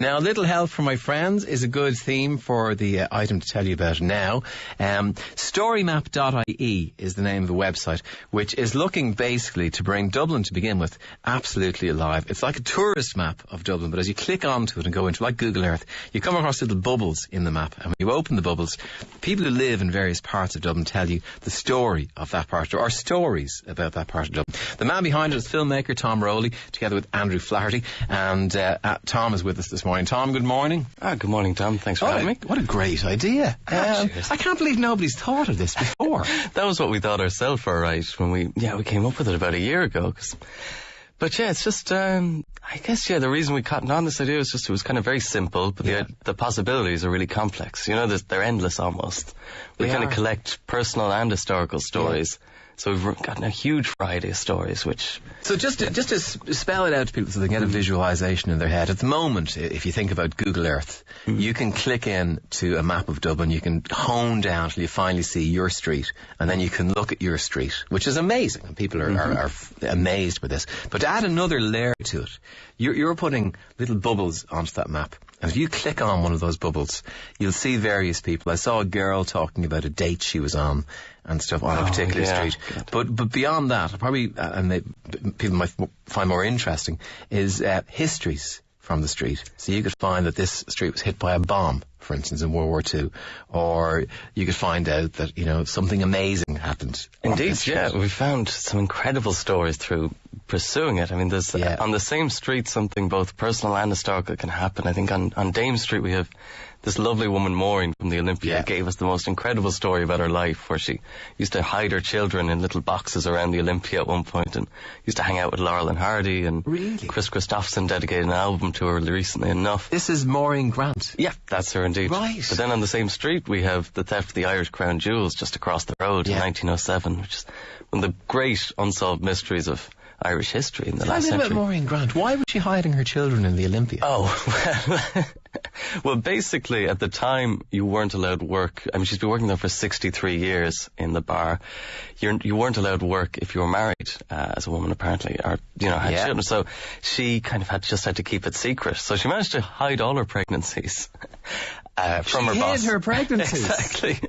Now, a little help from my friends is a good theme for the item to tell you about now. StoryMap.ie is the name of the website, which is looking basically to bring Dublin, to begin with, absolutely alive. It's like a tourist map of Dublin, but as you click onto it and go into, like Google Earth, you come across little bubbles in the map, and when you open the bubbles, people who live in various parts of Dublin tell you the story of that part, or stories about that part of Dublin. The man behind it is filmmaker Tom Rowley, together with Andrew Flaherty, and Tom is with us this morning. Tom, good morning. Good morning, Tom. Thanks for having me. What a great idea. I can't believe nobody's thought of this before. That was what we thought ourselves, all right, when we came up with it about a year ago. But yeah, it's just, I guess, the reason we cottoned on this idea was just it was kind of very simple, but the possibilities are really complex. You know, they're endless almost. We kind of collect personal and historical stories. Yeah. So we've gotten a huge variety of stories, which... So just to spell it out to people so they get a visualisation in their head. At the moment, if you think about Google Earth, you can click in to a map of Dublin, you can hone down till you finally see your street, and then you can look at your street, which is amazing, and people are amazed by this. But to add another layer to it, you're putting little bubbles onto that map. And if you click on one of those bubbles, you'll see various people. I saw a girl talking about a date she was on and stuff on a particular street. But beyond that, probably, people might find more interesting, is histories from the street. So you could find that this street was hit by a bomb, for instance, in World War II. Or you could find out that, something amazing happened. Indeed, we found some incredible stories through pursuing it. I mean, there's on the same street something both personal and historical can happen. I think on Dame Street we have this lovely woman, Maureen, from the Olympia, gave us the most incredible story about her life, where she used to hide her children in little boxes around the Olympia at one point, and used to hang out with Laurel and Hardy, and Chris Christopherson dedicated an album to her recently enough. This is Maureen Grant? Yeah, that's her indeed. Right. But then on the same street we have the theft of the Irish Crown Jewels just across the road in 1907, which is one of the great unsolved mysteries of Irish history in the last century. About Maureen Grant. Why was she hiding her children in the Olympia? Well, basically, at the time, you weren't allowed to work. I mean, she's been working there for 63 years in the bar. You weren't allowed to work if you were married as a woman, apparently, or, had children. So she kind of had to keep it secret. So she managed to hide all her pregnancies. From her boss. She hid her pregnancies. Exactly.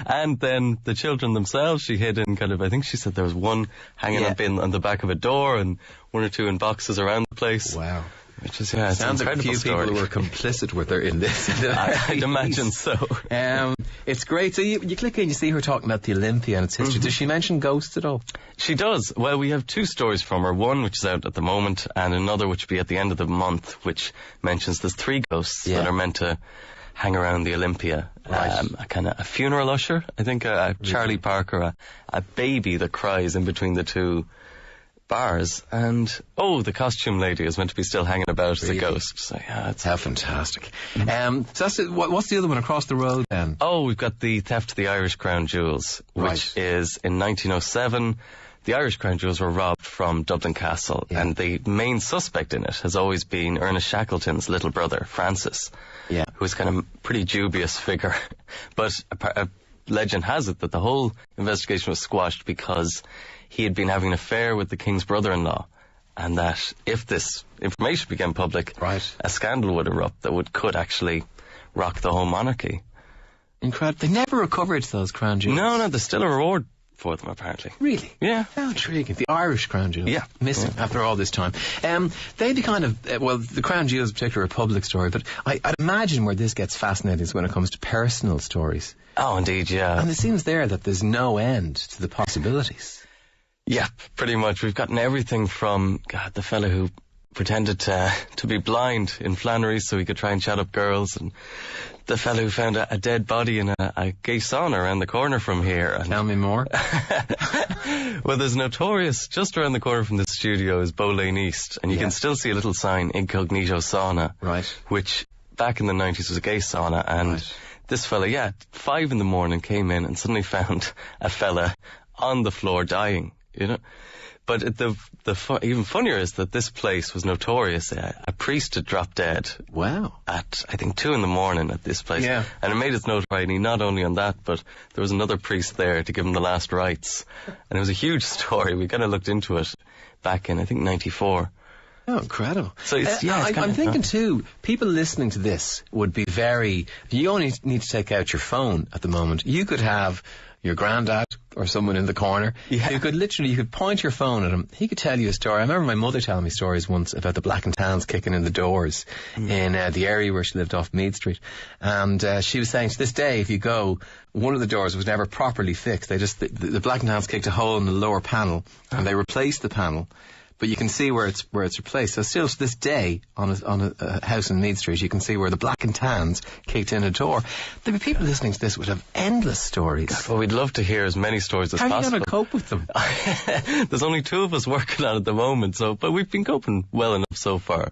And then the children themselves, she hid in I think she said there was one hanging up on the back of a door and one or two in boxes around the place. Wow. Which is, it's sounds like a few people who were complicit with her in this. I'd imagine so. It's great. So you click in, you see her talking about the Olympia and its history. Does she mention ghosts at all? She does. Well, we have two stories from her. One, which is out at the moment, and another, which will be at the end of the month, which mentions there's 3 ghosts that are meant to hang around the Olympia. Right. A funeral usher, I think, Charlie Parker, a baby that cries in between the two bars, and the costume lady is meant to be still hanging about as a ghost. So it's how fantastic. So that's what's the other one across the road then? We've got the theft of the Irish Crown Jewels, which is in 1907. The Irish Crown Jewels were robbed from Dublin Castle, and the main suspect in it has always been Ernest Shackleton's little brother, Francis, who is kind of a pretty dubious figure. But a legend has it that the whole investigation was squashed because he had been having an affair with the king's brother-in-law, and that if this information became public, a scandal would erupt that could actually rock the whole monarchy. Incredible. They never recovered those crown jewels. No, there's still a reward for them, apparently. Really? Yeah. How intriguing. The Irish crown jewels. Yeah. Missing after all this time. They'd be kind of, the crown jewels in particular are a public story, but I'd imagine where this gets fascinating is when it comes to personal stories. Oh, indeed, yeah. And it seems there that there's no end to the possibilities. Yeah, pretty much. We've gotten everything from, the fella who pretended to be blind in Flannery so he could try and chat up girls, and the fella who found a dead body in a gay sauna around the corner from here. And tell me more. Well, there's notorious, just around the corner from the studio is Bow Lane East, and you can still see a little sign, Incognito Sauna, which back in the 90s was a gay sauna, and this fella, 5 a.m, came in and suddenly found a fella on the floor dying. But even funnier is that this place was notorious. A priest had dropped dead. Wow. At, I think, 2 a.m. at this place. Yeah. And it made its notoriety not only on that, but there was another priest there to give him the last rites. And it was a huge story. We kind of looked into it back in, I think, 94. Oh, incredible. So I'm thinking too, people listening to this would be you only need to take out your phone at the moment. You could have your granddad or someone in the corner who could you could point your phone at him. He could tell you a story. I remember my mother telling me stories once about the Black and Tans kicking in the doors in the area where she lived off Mead Street. And she was saying, to this day, if you go, one of the doors was never properly fixed. They just, the Black and Tans kicked a hole in the lower panel and they replaced the panel. But you can see where it's replaced. So still to this day, on a house in Mead Street, you can see where the Black and Tans kicked in a door. There'd be people listening to this would have endless stories. Well, we'd love to hear as many stories as possible. How are you going to cope with them? There's only 2 of us working on it at the moment, but we've been coping well enough so far.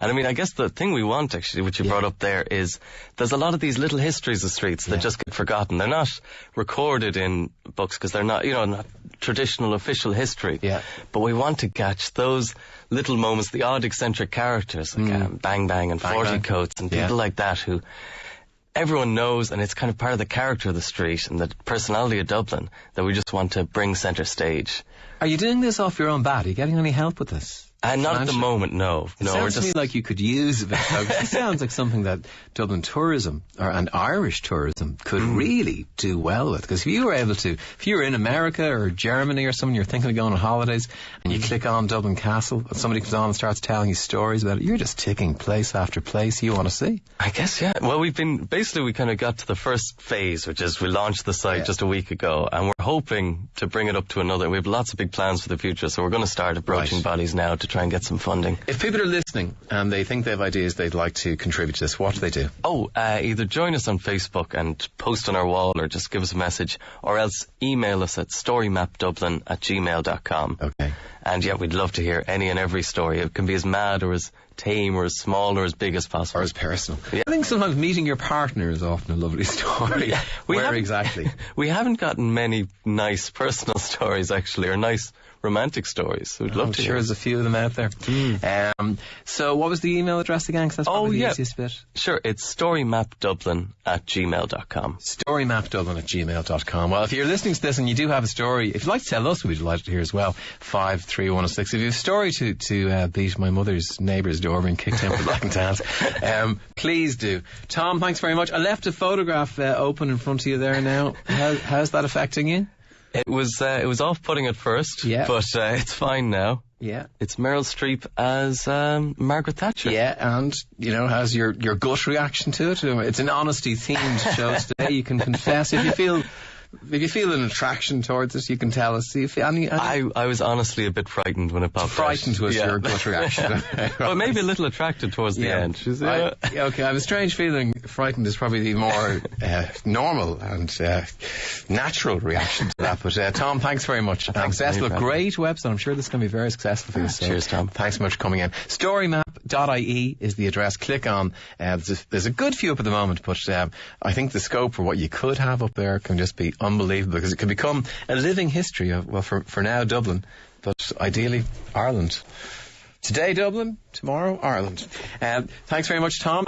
And I mean, I guess the thing we want, actually, which you brought up there, is there's a lot of these little histories of streets that just get forgotten. They're not recorded in books because they're not, not traditional official history. Yeah. But we want to catch those little moments, the odd eccentric characters, like Bang Bang and 40 Coats and people like that who everyone knows, and it's kind of part of the character of the street and the personality of Dublin that we just want to bring centre stage. Are you doing this off your own bat? Are you getting any help with this? Not at the moment, no. It sounds to me like you could use a bit. It sounds like something that Dublin tourism and Irish tourism could really do well with. Because if you were in America or Germany or something, you're thinking of going on holidays, and you click on Dublin Castle, and somebody comes on and starts telling you stories about it, you're just ticking place after place you want to see. I guess, yeah. Well, we kind of got to the first phase, which is we launched the site just a week ago, and we're hoping to bring it up to another. We have lots of big plans for the future, so we're going to start approaching bodies now to try and get some funding. If people are listening and they think they have ideas they'd like to contribute to this, what do they do? Either join us on Facebook and post on our wall, or just give us a message, or else email us at storymapdublin@gmail.com. Okay. And we'd love to hear any and every story. It can be as mad or as tame or as small or as big as possible. Or as personal. Yeah. I think sometimes meeting your partner is often a lovely story. Where exactly? We haven't gotten many nice personal stories, actually, or nice romantic stories. We'd love to hear. There's a few of them out there. So what was the email address again? 'Cause that's probably the easiest bit. Sure, it's storymapdublin@gmail.com. storymapdublin@gmail.com. Well, if you're listening to this and you do have a story, if you'd like to tell us, we'd like to hear as well. 53106. If you have a story to beat my mother's neighbour's door being kicked in for Black and Tans, please do. Tom, thanks very much. I left a photograph open in front of you there now. How's that affecting you? It was off-putting at first, but it's fine now. Yeah. It's Meryl Streep as Margaret Thatcher. Yeah, and, how's your gut reaction to it? It's an honesty-themed show today. You can confess if you feel an attraction towards it, you can tell us. I was honestly a bit frightened when it popped out. Frightened was your gut reaction. Well, maybe a little attracted towards the end. I have a strange feeling frightened is probably the more normal and natural reaction to that. But Tom, thanks very much. Thanks. Look, great website. I'm sure this is going to be very successful for you. So cheers, Tom. Thanks so much for coming in. StoryMap.ie is the address. Click on. There's a good few up at the moment, but I think the scope for what you could have up there can just be unbelievable, because it can become a living history of, well, for now Dublin, but ideally Ireland. Today Dublin, tomorrow Ireland. Thanks very much, Tom.